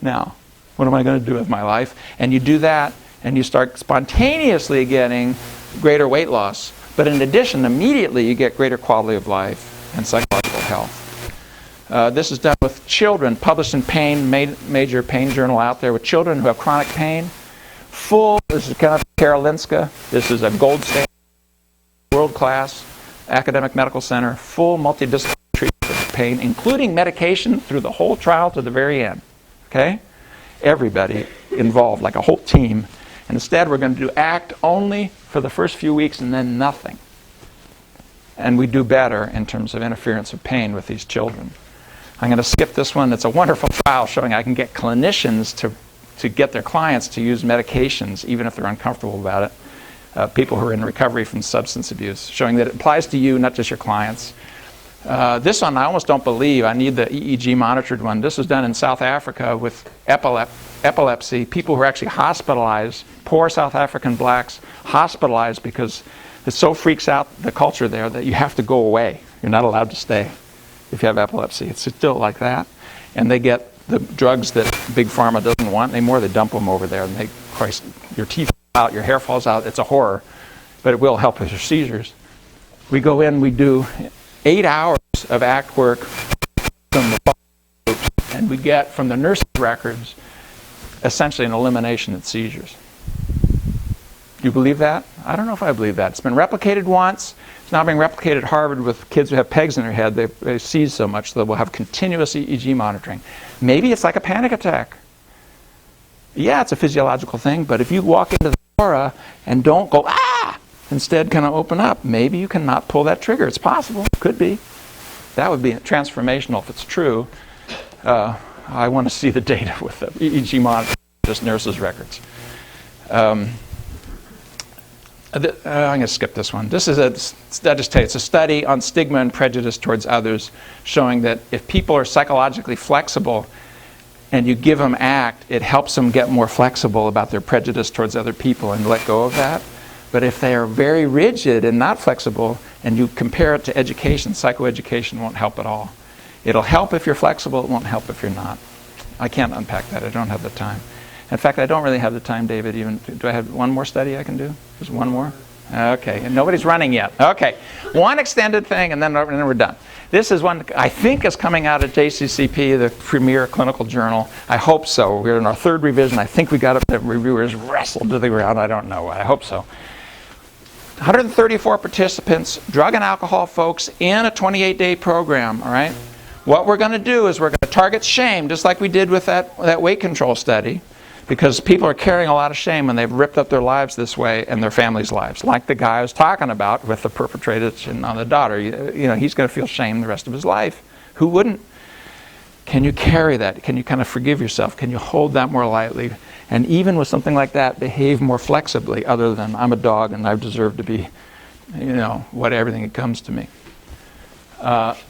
Now, what am I going to do with my life? And you do that and you start spontaneously getting greater weight loss. But in addition, immediately you get greater quality of life and psychological health. This is done with children, published in Pain, major pain journal out there, with children who have chronic pain. This is kind of Karolinska. This is a gold standard, world-class academic medical center, full multidisciplinary treatment for pain, including medication through the whole trial to the very end. Okay? Everybody involved, like a whole team. And instead, we're going to do ACT only for the first few weeks and then nothing. And we do better in terms of interference of pain with these children. I'm going to skip this one. It's a wonderful trial showing I can get clinicians to get their clients to use medications, even if they're uncomfortable about it. People who are in recovery from substance abuse, showing that it applies to you, not just your clients. This one I almost don't believe. I need the EEG monitored one. This was done in South Africa with epilepsy. People who are actually hospitalized, poor South African blacks, hospitalized because it so freaks out the culture there that you have to go away. You're not allowed to stay if you have epilepsy. It's still like that. And they get the drugs that Big Pharma doesn't want anymore. They dump them over there and Christ, your teeth fall out, your hair falls out. It's a horror, but it will help with your seizures. We go in, we do 8 hours of ACT work from the groups, and we get from the nurse's records essentially an elimination of seizures. Do you believe that? I don't know if I believe that. It's been replicated once. It's now being replicated at Harvard with kids who have pegs in their head. They seize so much that we'll have continuous EEG monitoring. Maybe it's like a panic attack. Yeah, it's a physiological thing, but if you walk into the aura and don't go, ah! Instead kind of open up, maybe you cannot pull that trigger. It's possible. Could be. That would be transformational if it's true. I want to see the data with the EEG monitor, just nurses' records. I'm going to skip this one. This is it's a study on stigma and prejudice towards others, showing that if people are psychologically flexible and you give them ACT, it helps them get more flexible about their prejudice towards other people and let go of that. But if they are very rigid and not flexible, and you compare it to education, psychoeducation won't help at all. It'll help if you're flexible, it won't help if you're not. I can't unpack that. I don't have the time. In fact, I don't really have the time, David, even. Do I have one more study I can do? Just one more? Okay, and nobody's running yet. Okay, one extended thing, and then we're done. This is one I think is coming out of JCCP, the premier clinical journal. I hope so. We're in our 3rd revision. I think we got up. The reviewers wrestled to the ground. I don't know. I hope so. 134 participants, drug and alcohol folks, in a 28-day program, all right? What we're going to do is we're going to target shame, just like we did with that weight control study, because people are carrying a lot of shame when they've ripped up their lives this way and their families' lives, like the guy I was talking about with the perpetration on the daughter. You know, he's going to feel shame the rest of his life. Who wouldn't? Can you carry that? Can you kind of forgive yourself? Can you hold that more lightly? And even with something like that, behave more flexibly, other than I'm a dog and I deserve to be, you know, everything that comes to me.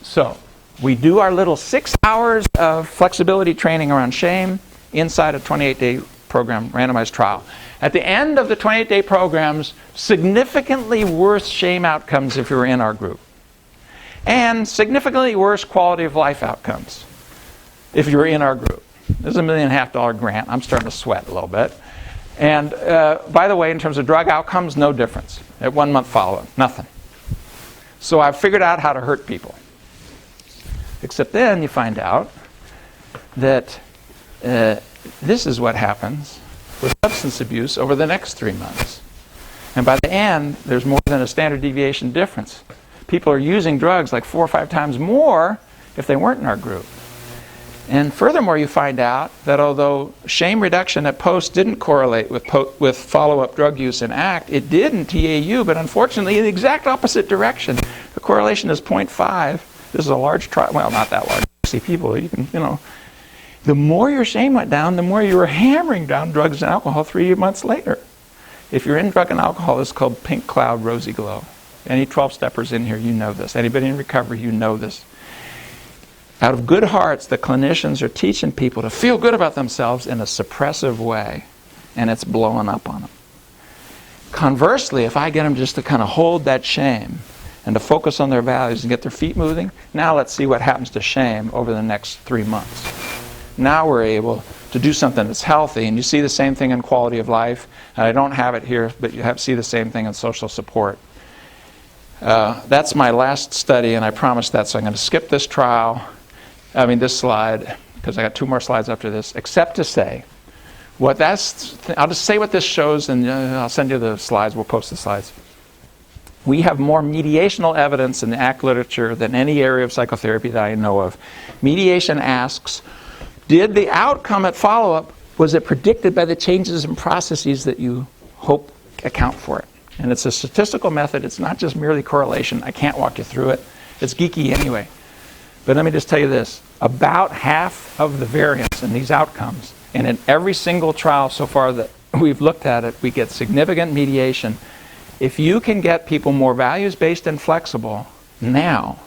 So we do our little 6 hours of flexibility training around shame inside a 28-day program, randomized trial. At the end of the 28-day programs, significantly worse shame outcomes if you're in our group. And significantly worse quality of life outcomes if you're in our group. This is a $1.5 million grant. I'm starting to sweat a little bit. And by the way, in terms of drug outcomes, no difference. At 1 month follow-up, nothing. So I've figured out how to hurt people. Except then you find out that this is what happens with substance abuse over the next 3 months. And by the end, there's more than a standard deviation difference. People are using drugs like 4 or 5 times more if they weren't in our group. And furthermore, you find out that although shame reduction at post didn't correlate with follow-up drug use in ACT, it did in TAU, but unfortunately in the exact opposite direction. The correlation is 0.5. This is a large trial. Well, not that large. 60 people. You can, the more your shame went down, the more you were hammering down drugs and alcohol 3 months later. If you're in drug and alcohol, it's called pink cloud, rosy glow. Any 12-steppers in here, you know this. Anybody in recovery, you know this. Out of good hearts, the clinicians are teaching people to feel good about themselves in a suppressive way, and it's blowing up on them. Conversely, if I get them just to kind of hold that shame and to focus on their values and get their feet moving, now let's see what happens to shame over the next 3 months. Now we're able to do something that's healthy, and you see the same thing in quality of life. And I don't have it here, but you see the same thing in social support. That's my last study, and I promised that, so I'm going to skip this this slide, because I got 2 more slides after this, except to say, I'll just say what this shows, and I'll send you the slides. We'll post the slides. We have more mediational evidence in the ACT literature than any area of psychotherapy that I know of. Mediation asks, did the outcome at follow-up, was it predicted by the changes in processes that you hope account for it? And it's a statistical method. It's not just merely correlation. I can't walk you through it. It's geeky anyway. But let me just tell you this. About half of the variance in these outcomes, and in every single trial so far that we've looked at it, we get significant mediation. If you can get people more values-based and flexible now,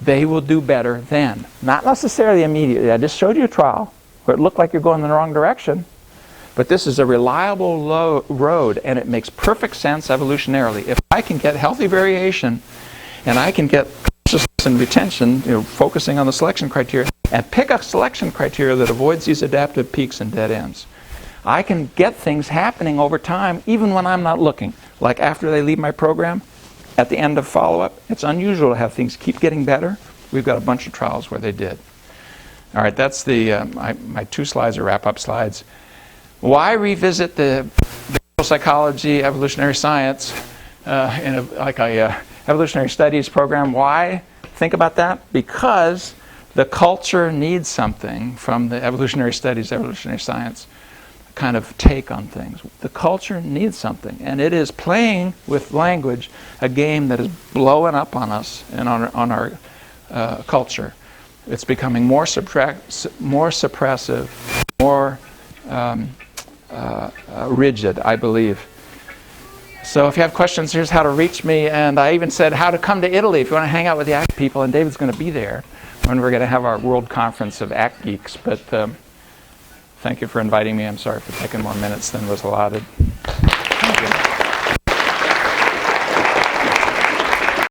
they will do better then. Not necessarily immediately. I just showed you a trial where it looked like you're going in the wrong direction. But this is a reliable road, and it makes perfect sense evolutionarily. If I can get healthy variation, and I can get consciousness and retention, focusing on the selection criteria, and pick a selection criteria that avoids these adaptive peaks and dead ends, I can get things happening over time, even when I'm not looking. Like after they leave my program, at the end of follow-up, it's unusual to have things keep getting better. We've got a bunch of trials where they did. All right, that's my 2 slides are wrap-up slides. Why revisit the psychology, evolutionary science in a evolutionary studies program? Why think about that? Because the culture needs something from the evolutionary studies, evolutionary science kind of take on things. The culture needs something, and it is playing with language a game that is blowing up on us and on our culture. It's becoming more suppressive, more rigid, I believe. So if you have questions, here's how to reach me, and I even said how to come to Italy if you want to hang out with the ACT people, and David's going to be there when we're going to have our World Conference of ACT Geeks. But thank you for inviting me. I'm sorry for taking more minutes than was allotted.